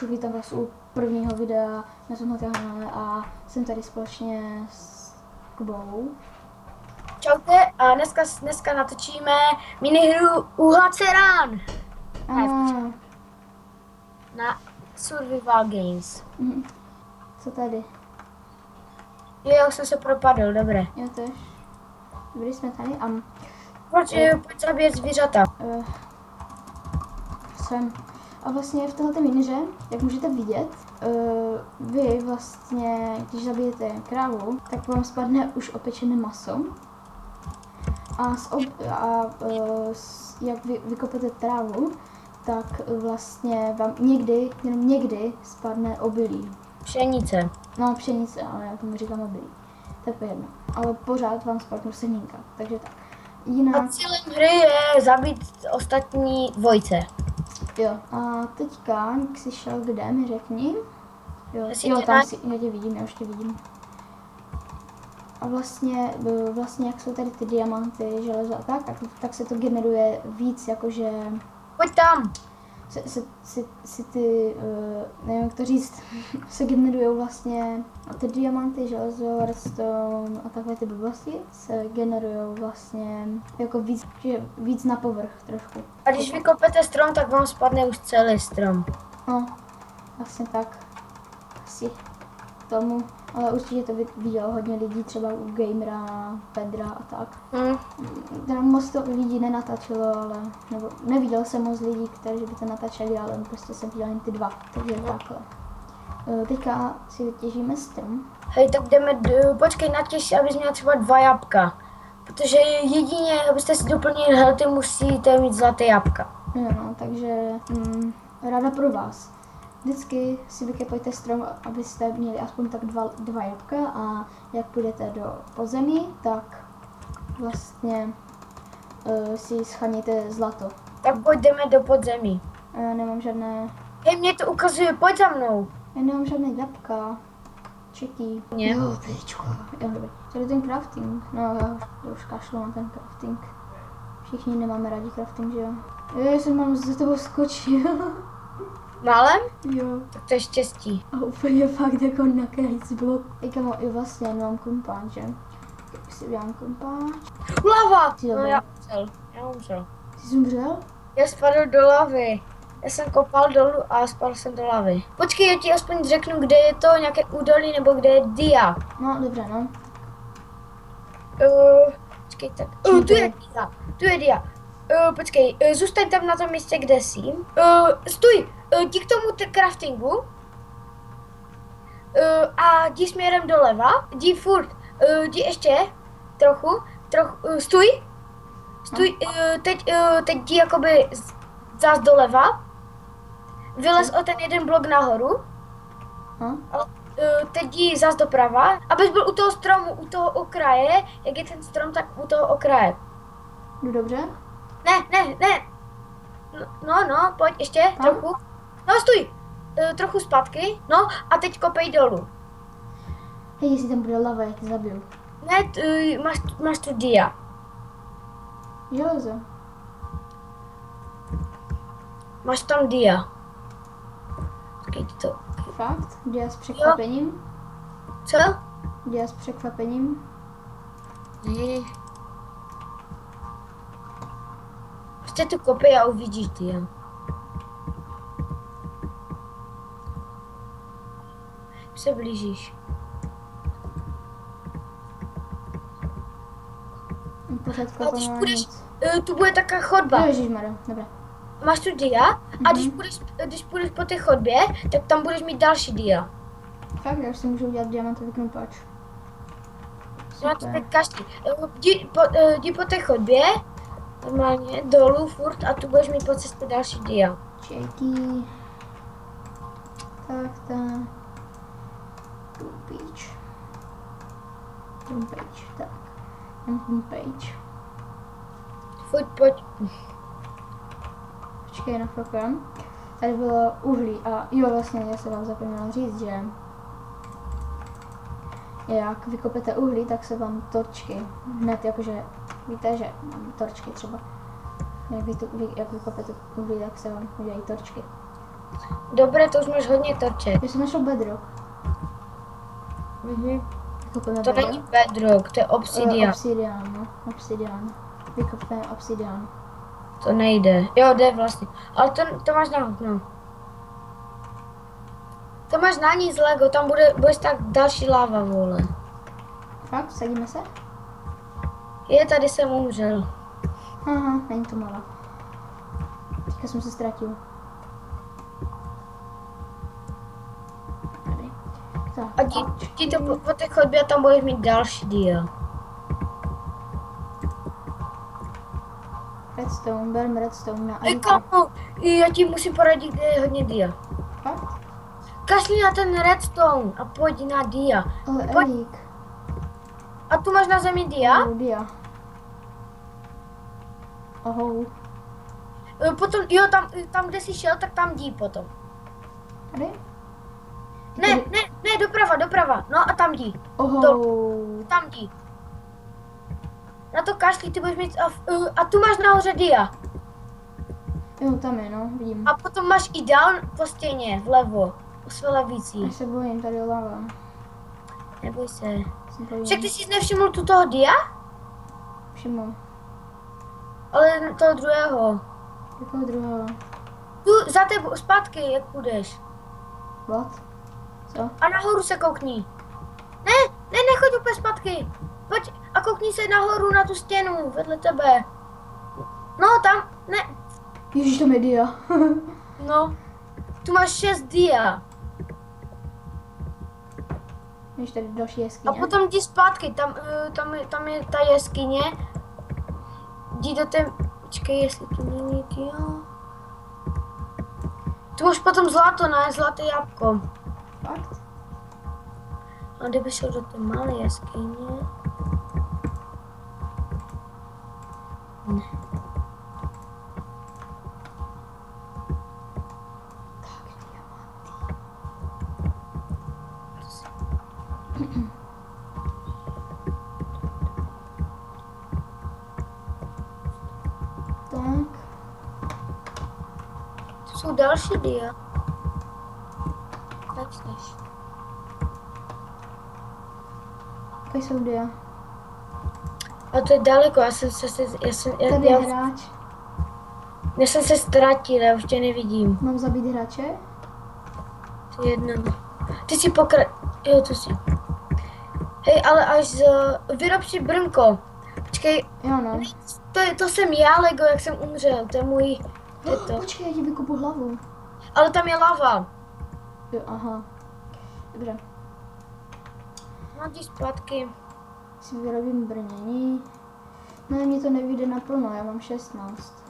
Vítám vás u prvního videa na tomto kanále a jsem tady společně s Kubou. Čaute, a dneska natočíme minihru UHCRAN na Survival Games. Co tady? Jo, jsem se propadl, dobré. Jo, tož. Byli jsme tady a... Pojď zabíjet zvířata. Jsem. A vlastně v této miniře, jak můžete vidět, vy vlastně, když zabijete krávu, tak vám spadne už opečené maso. Jak vy vykopete trávu, tak vlastně vám jenom někdy spadne obilí. Pšenice. No, pšenice, ale já tomu říkám obilí. To je jedno. Ale pořád vám spadnou semínka, takže tak. Jinak... A cílem hry je zabít ostatní dvojce. Jo, a teďka, jak jsi šel kde, mi řekni. Jo, Tam si, já tě vidím, já už tě vidím. A vlastně jak jsou tady ty diamanty, železo a tak se to generuje víc, jakože... Pojď tam. Si ty, nevím jak to říct, se generují vlastně ty diamanty, železo, redstone a takové ty blbosti se generují vlastně jako víc na povrch trošku. A když vykopete strom, tak vám spadne už celý strom. No, vlastně tak. Asi tomu, ale určitě to vidělo hodně lidí, třeba u Gamera, Pedra a tak. Tam moc to lidí nenatáčelo, ale, nebo neviděl jsem moc lidí, kteří by to natáčeli, ale prostě jsem viděl jen ty dva, takže takhle. Teďka si vytěžíme strom. Hej, tak jdeme, počkej, natěž, abys měl třeba 2 jabka. Protože jedině, abyste si doplnili healthy, musíte mít zlaté jabka. No, takže ráda pro vás. Vždycky si vykopejte strom, abyste měli aspoň tak dva jabka a jak půjdete do podzemí, tak vlastně si schaníte zlato. Tak pojďme do podzemí. Já nemám žádné... Hej, mě to ukazuje, pojď za mnou. Já nemám žádné jabka. Čeký. Jo, tyčko. Jo, dobrý. Co je ten crafting? No, já už kašlu na ten crafting. Všichni nemáme rádi crafting, že jo? Já jsem mám za tebou skočil. Málem? Jo. Tak to je štěstí. A úplně fakt jako na krajíc blok. Jo, vlastně nemám kompáč, že? Tak si udělám kompáč. Lava! Ty No dobrý. já umřel. Ty jsi umřel? Já spadl do lavy. Já jsem kopal dolů a spadl jsem do lavy. Počkej, já ti aspoň řeknu, kde je to, nějaké údolí nebo kde je dia. No, dobře, no. Počkej, tak. Tu je dia. Počkej, zůstaň tam na tom místě, kde jsi. Stůj, jdi k tomu craftingu. A jdi směrem doleva. Jdi furt. Jdi ještě trochu. Stůj. Teď jdi jakoby zás doleva. Vylez o ten jeden blok nahoru. Teď jdi zás doprava. Abys byl u toho stromu, u toho okraje. Jak je ten strom, tak u toho okraje. Jdu dobře? Ne. No, pojď ještě trochu. No, stůj. Trochu zpátky. No, a teď kopej dolů. Hej, jestli tam bude lava, já tě zabiju. Ne, máš tu dia. Železo. Máš tam dia. Počkej to. Fakt? Dia s překvapením? Co? Dia s překvapením? Ne. Prostě tu kopej a uvidíš dia. Se blížíš. Pořád A když kopám půjdeš, nic. tu bude taková chodba. Ježišmarja, dobré. Máš tu dia a když půjdeš po té chodbě, tak tam budeš mít další dia. Fakt, já už si můžu udělat diamantový knupač. No to teď každý. Jdi po té chodbě, normálně, dolů furt a tu budeš mít po cestě další dia. Čeký. Tak. Homepage, tak. Homepage. Pojď. Počkej na chvilku. Tady bylo uhlí a jo, vlastně já jsem vám zapomněla říct, že jak vykopete uhlí, tak se vám torčky hned, jakože víte, že torčky třeba. Jak vykopete uhlí, tak se vám udělají torčky. Dobré, to už máš hodně torček. Já jsem našel bedrock. Mhm. Vykopeme To bedrock. není bedrock, to je obsidian. Obsidian, no. Obsidian. Vykopeme obsidian. To nejde. Jo, jde vlastně. Ale to máš na no. To máš na nic Lego, tam bude tak další láva, vole. Fakt? Sadíme se? Tady jsem umřel. Aha, není to malá. Teďka jsem se ztratil. Tady. Tak. A ti to po té chodbě a tam budeš mít další díl. Redstone, bereme redstone na Ej, Erika. kámo, já ti musím poradit, kde je hodně dia. Fakt? Kašli na ten redstone a pojď na dia. Ale Pojď. Erik. A tu máš na zemi dia? Dia. Ahoj. Potom, jo, tam kde jsi šel, tak tam jdi potom. Tady? Ne, doprava. No a tam jdi. Ohou. Tam jdi. Na to kašli, ty budeš mít, a tu máš nahoře dia. Jo, tam je, no, vidím. A potom máš i dál po stěně, vlevo, u své levicí. Já se bojím, tady je lava. Neboj se. Se bojím. Však ty jsi nevšiml tu toho dia? Všiml. Ale toho druhého. Jakého druhého? Tu za tebou, zpátky, jak půjdeš. What? Co? A nahoru se koukni. Nechoď úplně zpátky. Pojď a koukni se nahoru na tu stěnu vedle tebe. No, tam, ne, Ježíš, tam je dia. no. Tu máš 6 dia. Víš, tady další A jeskyně. potom jdi zpátky, tam je ta jeskyně. Jdi do té, počkej, jestli tu není dia. Tu máš potom zlato, ne, zlaté jabko. Fakt? A kdyby šel do té malé jeskyně. Ne. Tak, diamanty. Tak. To jsou další dia. Tak seš. Tady jsou dia. A to je daleko, já Tady je hráč. jsem se ztratil, já už tě nevidím. Mám zabít hráče? To je jedno. Ty si jo, to si. Hej, ale vyrob si brnko. Počkej, Jo, no. to jsem já, Lego, jak jsem umřel, to je můj, to. Počkej, já ti vykopu hlavu. Ale tam je lava. Jo, aha. Dobře. No, jdi zpátky. Si vyrobím brnění. No, mně to nevyjde naplno, já mám 16.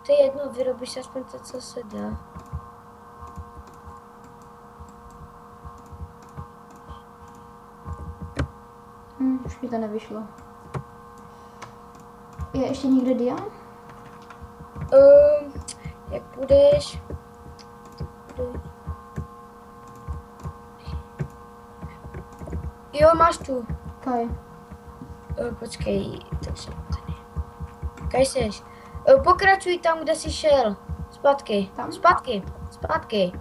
To je jedno, vyrobíš aspoň to, co se dá. Už mi to nevyšlo. Je ještě někde dia? Jak půjdeš? Jo, máš tu. Kaj. Počkej, takže tady. Kaj seš? Pokračuj tam, kde jsi šel. Zpátky. Tam? Zpátky.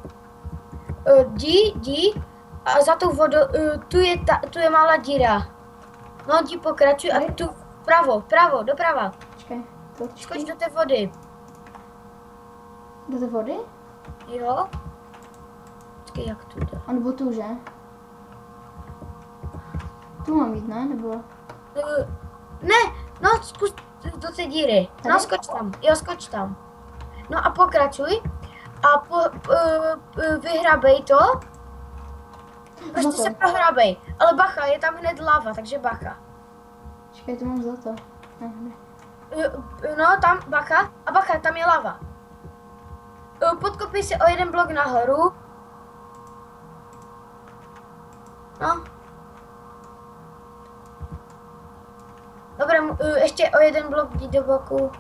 Jdi a za tou vodou, tu je malá díra. No, jdi pokračuj a Tady? tu doprava. Počkej. Skoč do té vody. Do té vody? Jo? Počkej, jak tu jde? A nebo tu, že? Tu mám jít, ne? Nebo... Ne, no zkus do té díry. Tady? No skoč tam. No a pokračuj a vyhrabej to. Prostě se prohrabej. Ale bacha, je tam hned lava, takže bacha. Počkej, tu mám zlato. Ne. No tam bacha a bacha, tam je lava. Podkopej se o jeden blok nahoru. No. Dobré, ještě o jeden blok jdi do boku.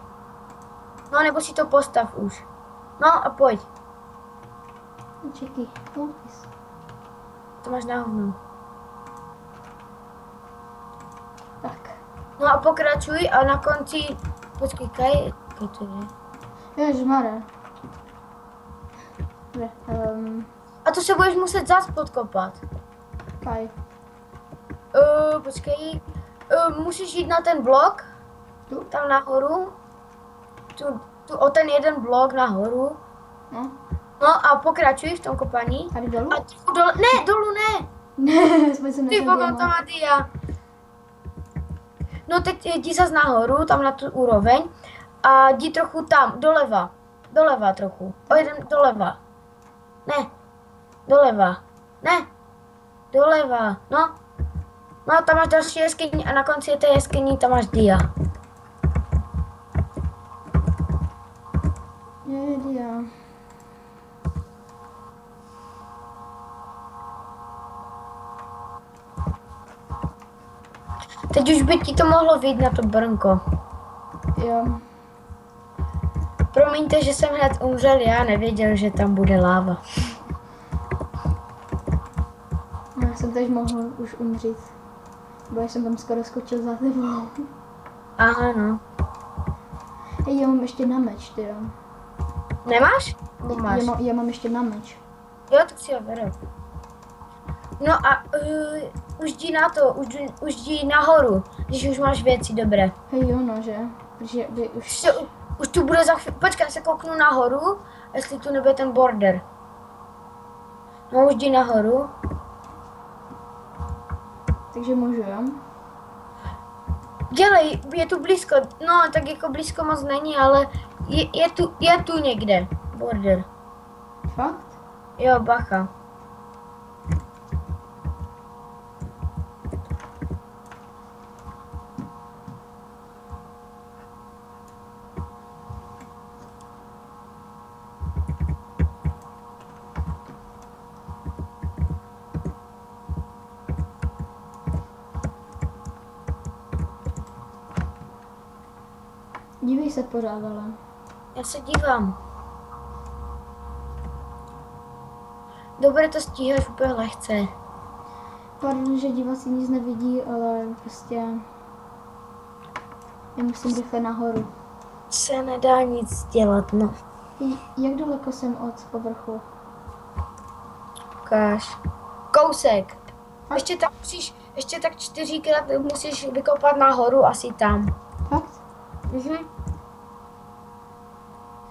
No, nebo si to postav už. No a pojď. Čekaj, koupis. To máš na hovno. Tak. No a pokračuj a na konci... Počkej, kaj to je? Ježišmarja. Dobře, A to se budeš muset zas podkopat. kaj. Počkej. Musíš jít na ten blok. Tu? Tam nahoru. Tu o ten jeden blok nahoru. No, No a pokračuj v tom kopaní. tady dolů? A dole, ne, dolů ne. Ne, jsme se Ty nešli potom tam má dia. No teď jdi zas nahoru, tam na tu úroveň. A jdi trochu tam, doleva. Doleva trochu. O jeden doleva. Ne. Doleva. Ne. Doleva. No. No, tam máš další jeskyni a na konci té jeskyni tam máš dia. Je, dia. Teď už by ti to mohlo vyjít na to brnko. Jo. Promiňte, že jsem hned umřel, já nevěděl, že tam bude láva. Já jsem teď mohl už umřít. Bo jsem tam skoro skočil za tebou. Aha, no. Hej, já mám ještě na meč, ty jo. Nemáš? Nebo máš? Já mám ještě na meč. Jo, tak si ho beru. No a už jdi na to, už jdi nahoru, když už máš věci dobré. Hej, jo, no, že? Protože by už... Už tu bude za chvíli, počkej, já se kouknu nahoru, jestli tu nebude ten border. No už jdi nahoru. Takže můžu, jo? Dělej, je tu blízko, no tak jako blízko moc není, ale je tu někde border. Fakt? Jo, bacha. Dívej se pořád, ale. Já se dívám. Dobře, to stíháš úplně lehce. Pardon, že diváci nic nevidí, ale prostě... Já musím rychle nahoru. Se nedá nic dělat, no. Jak daleko jsem od povrchu? Ukáž. Kousek. Ještě tak 4krát musíš vykopat nahoru, asi tam. Fakt? Mhm.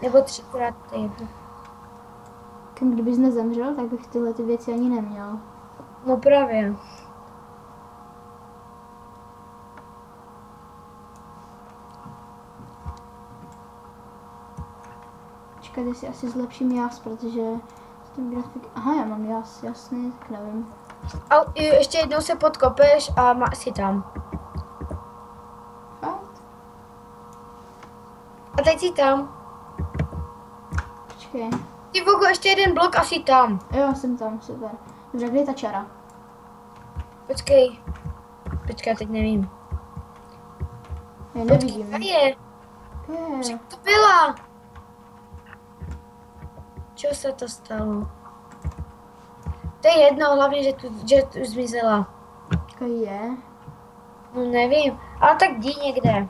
Nebo 3krát, to je jedno. Kdybys nezemřel, tak bych tyhle ty věci ani neměl. No právě. Počkej, si asi zlepším jas, protože ten grafik... Aha, já mám jas, jasný, tak nevím. A ještě jednou se podkopeš a si tam. Fakt? A teď si tam. Počkej. Ty Vogo, ještě jeden blok asi tam. Jo, jsem tam, super. Dobře, kde je ta čara? Počkej, teď nevím. Já nevidím. Počkej, je. Je. To byla. Co se to stalo? To je jedno, hlavně, že tu zmizela. Počkej, je. No nevím, ale tak jdi někde.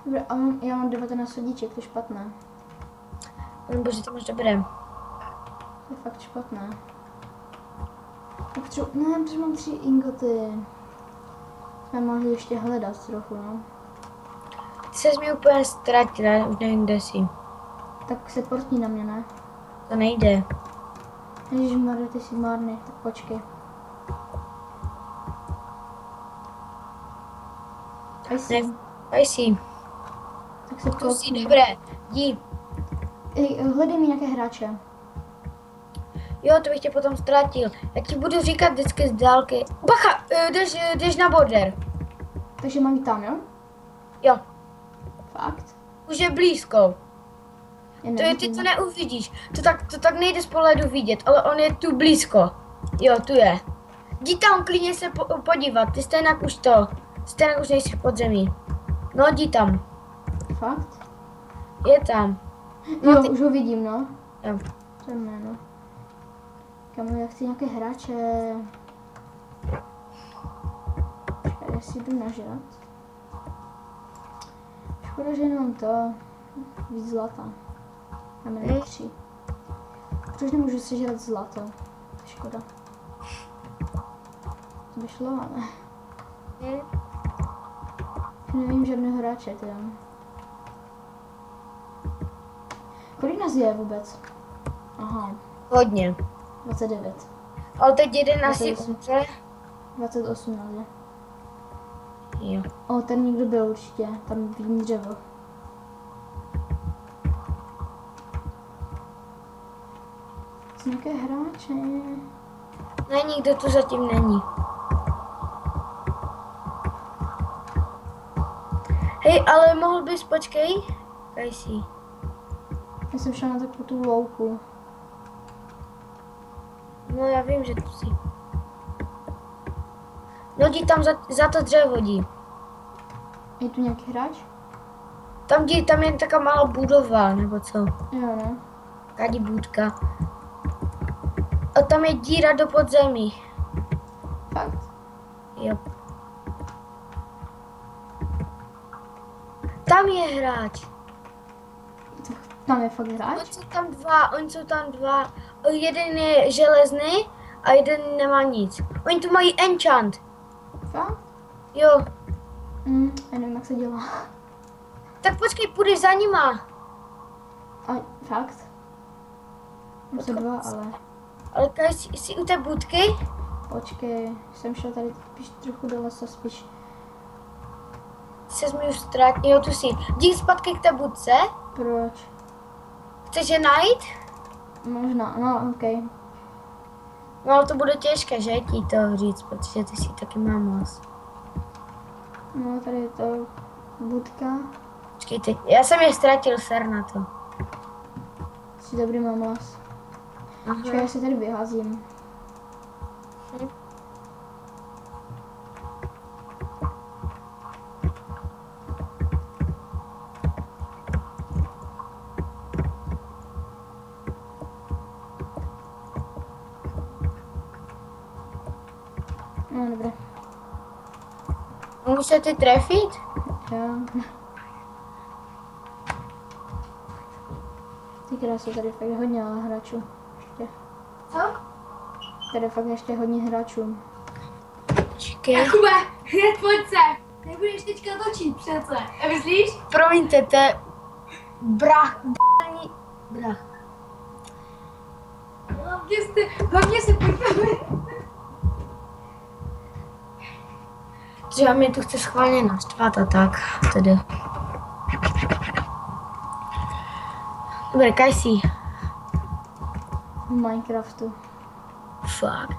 Dobře, a já mám 19 sodíček, to je špatné. Bože, to máš dobré. To je fakt špatné. Ne, protože mám 3 ingoty. Jsme mohli ještě hledat trochu, no. Ty ses mi úplně ztratila, už nevím, kde jsi. Tak se portní na mě, ne? To nejde. Ježišmarja, ty jsi marný, tak počkej. Aj si. Tak se Tu jsi, portní. dobré. Jdi. Hledej mi nějaké hráče. Jo, to bych tě potom ztratil. Já ti budu říkat vždycky z dálky. Bacha, jdeš na border. Takže mám jít tam, jo? Jo, Fakt? už je blízko. Já Ty nevidím. to neuvidíš. To tak nejde z pohledu vidět, ale on je tu blízko. Jo, tu je. Jdi tam klidně se podívat, ty stejnak už nejsi v podzemí. No, jdi tam. Fakt? Je tam. Jo, už ho vidím, no. Jo. To je jméno. Kamu, já chci nějaké hráče. Počkej, já si jdu nažrat. Škoda, že nemám to. Víc zlata. Máme na 3. Proč nemůžu sežrat zlato? Škoda. To by šlo, ale... Nevím žádného hráče, teda. Kolik nás je vůbec? Aha, Hodně. 29. Ale teď jeden asi 28. umře. 28 nás je. Jo. O, ten někdo byl určitě, tam vidím dřevo. Jsou nějaké hráče. Ne, nikdo tu zatím není. Hej, ale mohl bys, počkej. Kajsi. Já jsem šla na takovou tu louku. No já vím, že tu jsi. No jdi tam za to dřevo, jdi. Je tu nějaký hráč? Tam jdi, tam je taková malá budova, nebo co? Jo, ne. Kadi budka. A tam je díra do podzemí. Fakt. Jo. Tam je hráč. Tam je fakt hráč? Oni jsou tam dva. Jeden je železný a jeden nemá nic. Oni tu mají enchant. Fakt? Jo. Já nevím, jak se dělá. Tak počkej, půjdeš za nima. A fakt? Jsou dva, ale... Ale kaj jsi u té budky? Počkej, jsem šel tady spíš trochu do lesa, spíš. Se mi už ztratil. Jo, tu jsi. Jdi zpátky k té budce. Proč? Chceš je najít? Možná, no, okej. No, ale to bude těžké, že ti to říct, protože ty si taky mám hlas. No, tady je to budka. Počkejte, já jsem je ztratil, ser na to. Jsi dobrý, mám hlas. Čekaj, já se tady vyházím. No, dobré. Musíte trefit? Jo. Ty krásy, tady fakt hodně hráčů. Ještě. Co? Tady fakt ještě hodně hráčů. Počkej. Jakube, hned pojď se. Nebudeš teďka točit přece. Myslíš? Promiňte, to je brach. Hlavně se pojďme. Třeba mě tu chce schválně naštvat a tak. Tedy. Dobré, Kajsi. V Minecraftu. Fakt.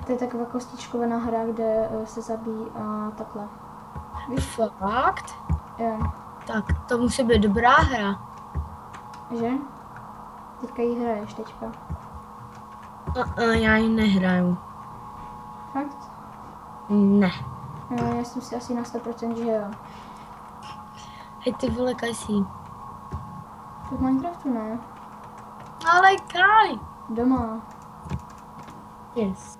To je taková kostičkovaná hra, kde se zabíjí a takhle. Víš? Fakt? Jo. Tak, to musí být dobrá hra. Že? Teďka jí hraješ teďka. Já ji nehraju. Fakt? Ne. No, já jsem si asi na 100%, že jo. Hej, ty vole, Kajsi. V Minecraftu ne. Ale Kaj. Doma. Yes.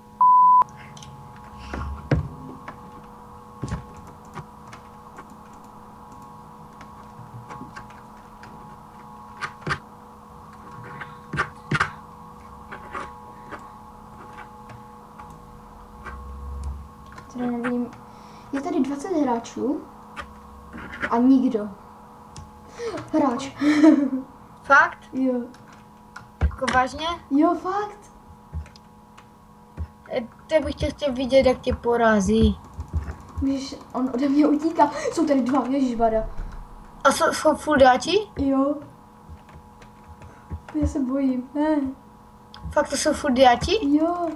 Tady nevím. Je tady 20 hráčů a nikdo. Hráč. Fakt? Jo. Jako vážně? Jo, fakt. To bych tě chtěl vidět, jak tě porazí. Víš, on ode mě utíká. Jsou tady dva, ježišbada. A jsou fuldáči? Jo. Já se bojím. Ne. Fakt to jsou fuldáči? Jo.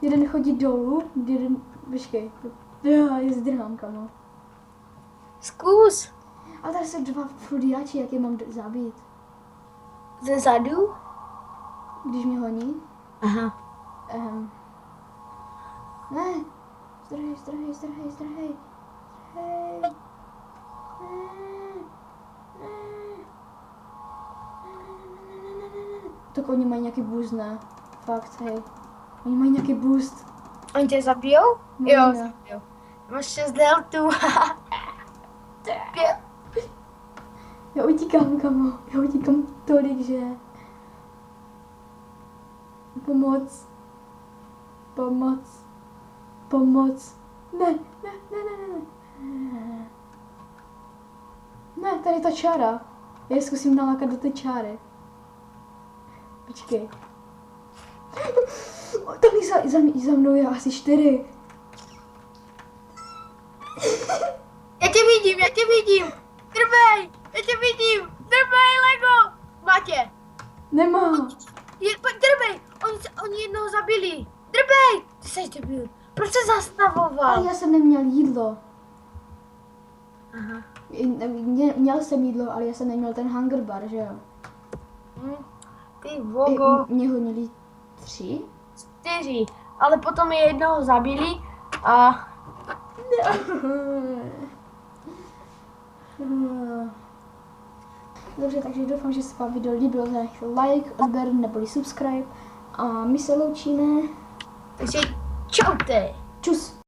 Jeden chodí dolů, jeden... Počkej. Já je zdrhám, kamo. Zkus. A tady jsou dva frudiáči, jak je mám zabít? Ze zadu? Když mě honí? Aha. Ne. Zdrhej. Hej. Ne. Tak oni mají nějaký boost, ne? Fakt, hej. Oni mají nějaký boost. Oni tě zabijou? Možná. Jo, zabijou. Máš 6 deltů. Já utíkám, kamo. Já utíkám tolik takže... Pomoc. Pomoc. Pomoc. Ne. Ne, tady je ta čára. Já je zkusím nalákat do té čáry. Počkej. Tam za mnou je asi 4. Já tě vidím. Drbej, já tě vidím. Drbej, Lego. Matě. Nemá. Drbej, oni jednoho zabili. Drbej, ty jsi debil. Proč se zastavoval? Ale já jsem neměl jídlo. Aha. Měl jsem jídlo, ale já jsem neměl ten hunger bar, že jo? Ty vogo. Mě honili 3. 4, ale potom je jednoho zabili a... Dobře, takže doufám, že se vám video líbilo, zanechte like, odběr neboli subscribe a my se loučíme. Takže čaute. Čus!